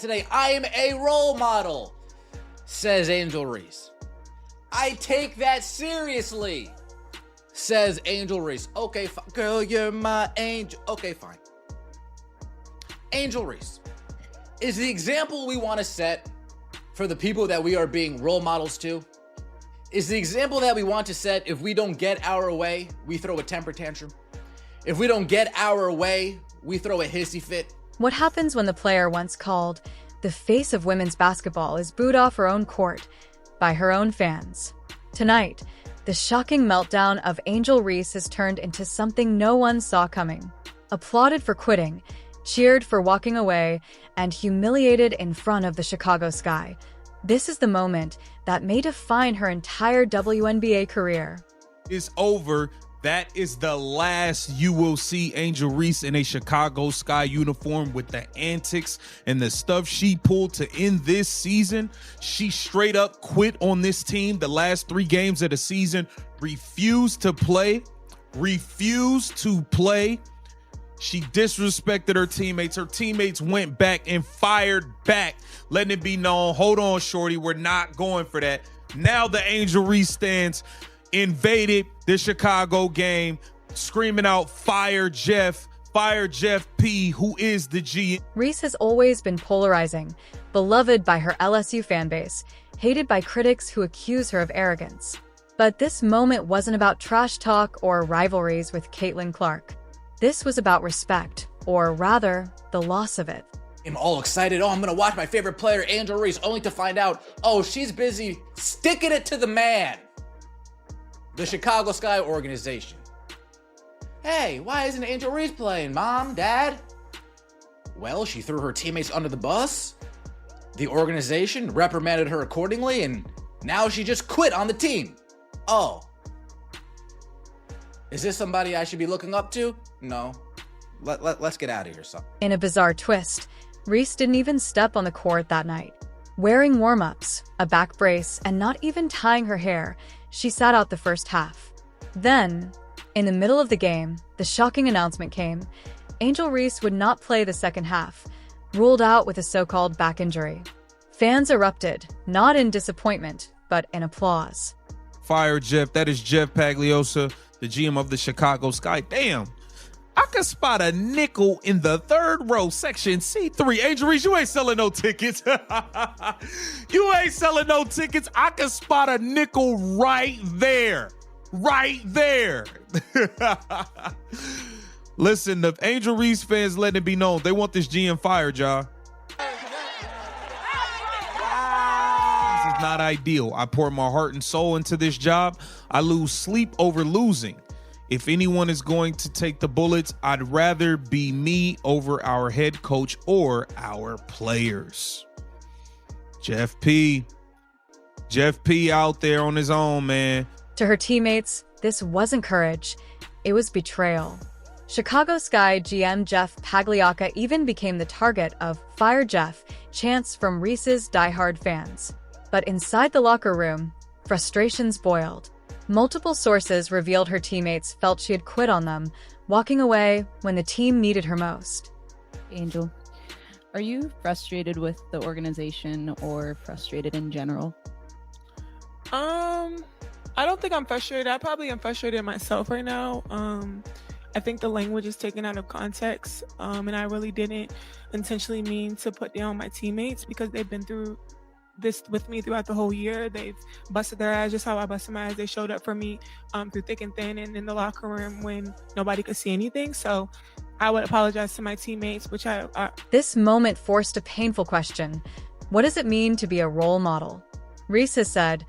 today. I am a role model, says Angel Reese. I take that seriously, says Angel Reese. Okay, girl, you're my angel. Okay, fine. Angel Reese is the example we want to set for the people that we are being role models to. Is the example that we want to set. If we don't get our way, we throw a temper tantrum. If we don't get our way, we throw a hissy fit. What happens when the player once called the face of women's basketball is booed off her own court by her own fans? Tonight, the shocking meltdown of Angel Reese has turned into something no one saw coming. Applauded for quitting, cheered for walking away, and humiliated in front of the Chicago Sky. This is the moment that may define her entire WNBA career. It's over. That is the last you will see Angel Reese in a Chicago Sky uniform with the antics and the stuff she pulled to end this season. She straight up quit on this team the last 3 games of the season, refused to play. She disrespected her teammates. Her teammates went back and fired back, letting it be known, hold on, shorty, we're not going for that. Now the Angel Reese stands invaded the Chicago game, screaming out, fire Jeff P, who is the G. Reese has always been polarizing, beloved by her LSU fanbase, hated by critics who accuse her of arrogance. But this moment wasn't about trash talk or rivalries with Caitlin Clark. This was about respect, or rather, the loss of it. I'm all excited. I'm going to watch my favorite player, Angel Reese, only to find out, she's busy sticking it to the man. The Chicago Sky organization. Hey, why isn't Angel Reese playing, Mom, Dad? Well, she threw her teammates under the bus. The organization reprimanded her accordingly, and now she just quit on the team. Oh. Is this somebody I should be looking up to? No. Let's get out of here, son. In a bizarre twist, Reese didn't even step on the court that night. Wearing warm-ups, a back brace, and not even tying her hair, she sat out the first half. Then, in the middle of the game, the shocking announcement came. Angel Reese would not play the second half, ruled out with a so-called back injury. Fans erupted, not in disappointment, but in applause. Fire Jeff. That is Jeff Pagliosa, the GM of the Chicago Sky. Damn. I can spot a nickel in the 3rd row, section C3. Angel Reese, you ain't selling no tickets. You ain't selling no tickets. I can spot a nickel right there. Right there. Listen, the Angel Reese fans letting it be known, they want this GM fired, y'all. This is not ideal. I pour my heart and soul into this job. I lose sleep over losing. If anyone is going to take the bullets, I'd rather be me over our head coach or our players. Jeff P out there on his own, man. To her teammates, this wasn't courage, it was betrayal. Chicago Sky GM Jeff Pagliocca even became the target of "Fire Jeff" chants from Reese's diehard fans. But inside the locker room, frustrations boiled. Multiple sources revealed her teammates felt she had quit on them, walking away when the team needed her most. Angel, are you frustrated with the organization or frustrated in general? I don't think I'm frustrated. I probably am frustrated myself right now. I think the language is taken out of context, and I really didn't intentionally mean to put down my teammates because they've been through this with me throughout the whole year. They've busted their ass just how I busted my ass. They showed up for me through thick and thin and in the locker room when nobody could see anything. So I would apologize to my teammates, which I This moment forced a painful question. What does it mean to be a role model? Reese has said,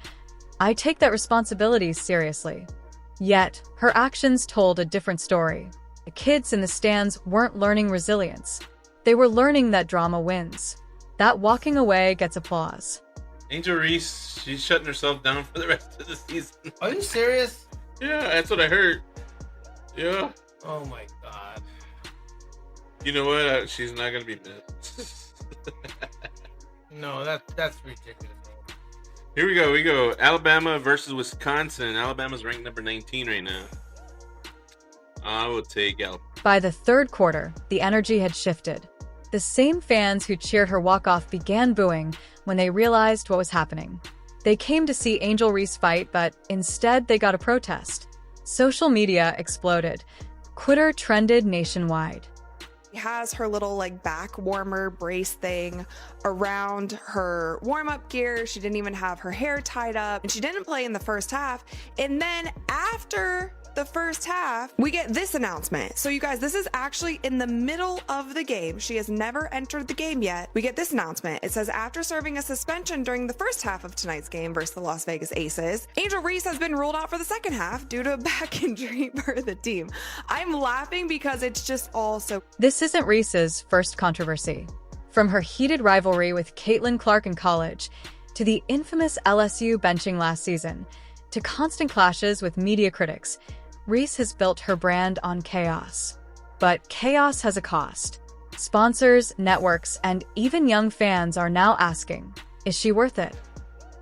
"I take that responsibility seriously." Yet, her actions told a different story. The kids in the stands weren't learning resilience. They were learning that drama wins. That walking away gets applause. Angel Reese, she's shutting herself down for the rest of the season. Are you serious? Yeah, that's what I heard. Yeah. Oh my god. You know what? She's not gonna be missed. No, that's ridiculous. Here we go. Alabama versus Wisconsin. Alabama's ranked number 19 right now. I will take Alabama. By the third quarter, the energy had shifted. The same fans who cheered her walk-off began booing when they realized what was happening. They came to see Angel Reese fight, but instead they got a protest. Social media exploded. Twitter trended nationwide. She has her little back warmer brace thing around her warm-up gear. She didn't even have her hair tied up, and she didn't play in the first half. And then after the first half, we get this announcement. So you guys, this is actually in the middle of the game. She has never entered the game yet. We get this announcement. It says, after serving a suspension during the first half of tonight's game versus the Las Vegas Aces, Angel Reese has been ruled out for the second half due to a back injury for the team. I'm laughing because it's just all so... This isn't Reese's first controversy. From her heated rivalry with Caitlin Clark in college, to the infamous LSU benching last season, to constant clashes with media critics, Reese has built her brand on chaos. But chaos has a cost. Sponsors, networks, and even young fans are now asking, is she worth it?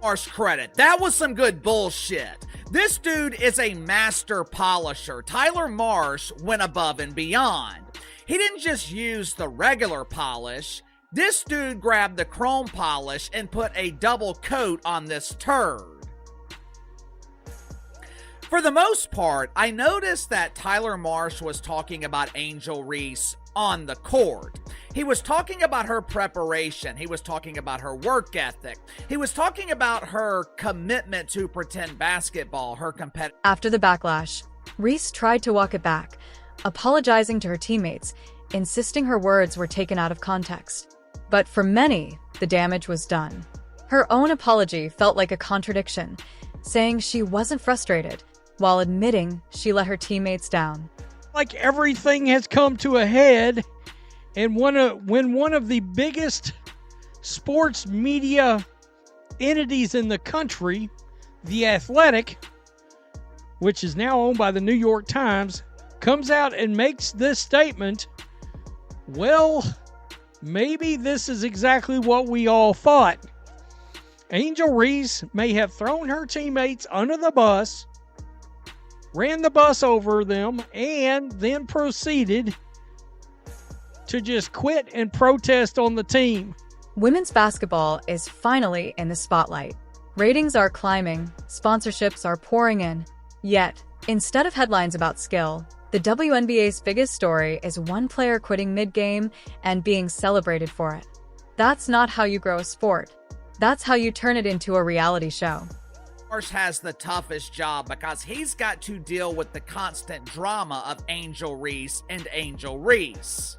Marsh credit. That was some good bullshit. This dude is a master polisher. Tyler Marsh went above and beyond. He didn't just use the regular polish. This dude grabbed the chrome polish and put a double coat on this turd. For the most part, I noticed that Tyler Marsh was talking about Angel Reese on the court. He was talking about her preparation. He was talking about her work ethic. He was talking about her commitment to pretend basketball, her competitive. After the backlash, Reese tried to walk it back, apologizing to her teammates, insisting her words were taken out of context. But for many, the damage was done. Her own apology felt like a contradiction, saying she wasn't frustrated, while admitting she let her teammates down. Like everything has come to a head, and when one of the biggest sports media entities in the country, The Athletic, which is now owned by the New York Times, comes out and makes this statement, well, maybe this is exactly what we all thought. Angel Reese may have thrown her teammates under the bus, ran the bus over them, and then proceeded to just quit and protest on the team. Women's basketball is finally in the spotlight. Ratings are climbing, sponsorships are pouring in. Yet, instead of headlines about skill, the WNBA's biggest story is one player quitting mid-game and being celebrated for it. That's not how you grow a sport. That's how you turn it into a reality show. Marsh has the toughest job because he's got to deal with the constant drama of Angel Reese and Angel Reese.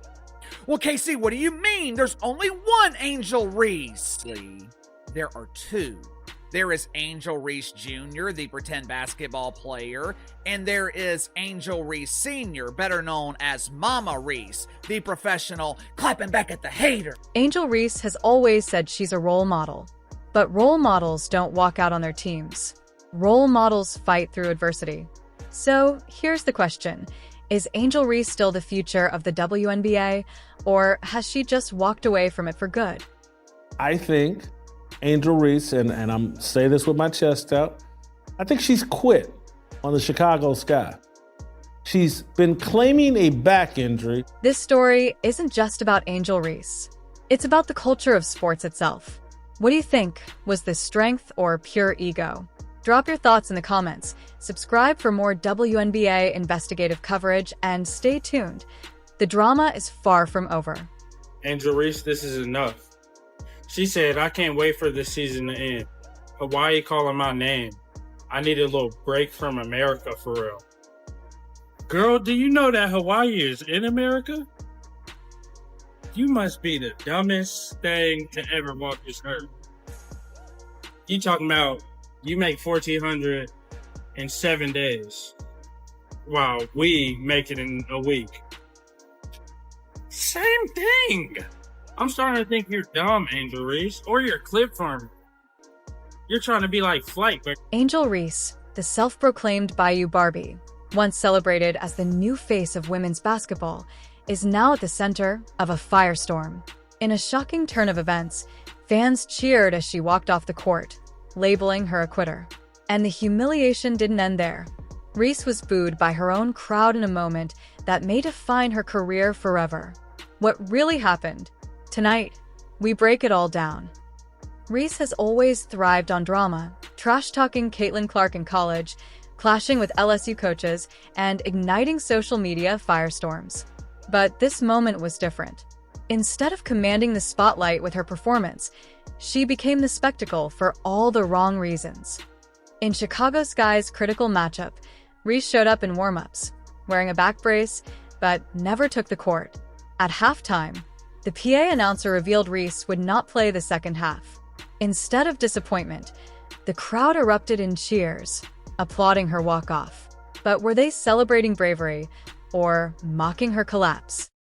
Well, Casey, what do you mean? There's only one Angel Reese. There are two. There is Angel Reese Jr., the pretend basketball player, and there is Angel Reese Sr., better known as Mama Reese, the professional clapping back at the hater. Angel Reese has always said she's a role model. But role models don't walk out on their teams. Role models fight through adversity. So here's the question. Is Angel Reese still the future of the WNBA, or has she just walked away from it for good? I think Angel Reese, and I'm saying this with my chest out, I think she's quit on the Chicago Sky. She's been claiming a back injury. This story isn't just about Angel Reese. It's about the culture of sports itself. What do you think? Was this strength or pure ego? Drop your thoughts in the comments, subscribe for more WNBA investigative coverage, and stay tuned. The drama is far from over. Angel Reese, this is enough. She said, I can't wait for this season to end. But why are you calling my name? I need a little break from America for real. Girl, do you know that Hawaii is in America? You must be the dumbest thing to ever walk this earth. You talking about you make $1,400 in 7 days, while we make it in a week. Same thing. I'm starting to think you're dumb, Angel Reese, or you're a clip farmer. You're trying to be like Flight, but Angel Reese, the self-proclaimed Bayou Barbie, once celebrated as the new face of women's basketball, is now at the center of a firestorm. In a shocking turn of events, fans cheered as she walked off the court, labeling her a quitter. And the humiliation didn't end there. Reese was booed by her own crowd in a moment that may define her career forever. What really happened Tonight, we break it all down. Reese has always thrived on drama, trash-talking Caitlin Clark in college, clashing with LSU coaches, and igniting social media firestorms. But this moment was different. Instead of commanding the spotlight with her performance, she became the spectacle for all the wrong reasons. In Chicago Sky's critical matchup, Reese showed up in warm-ups, wearing a back brace, but never took the court. At halftime, the PA announcer revealed Reese would not play the second half. Instead of disappointment, the crowd erupted in cheers, applauding her walk-off. But were they celebrating bravery or mocking her collapse?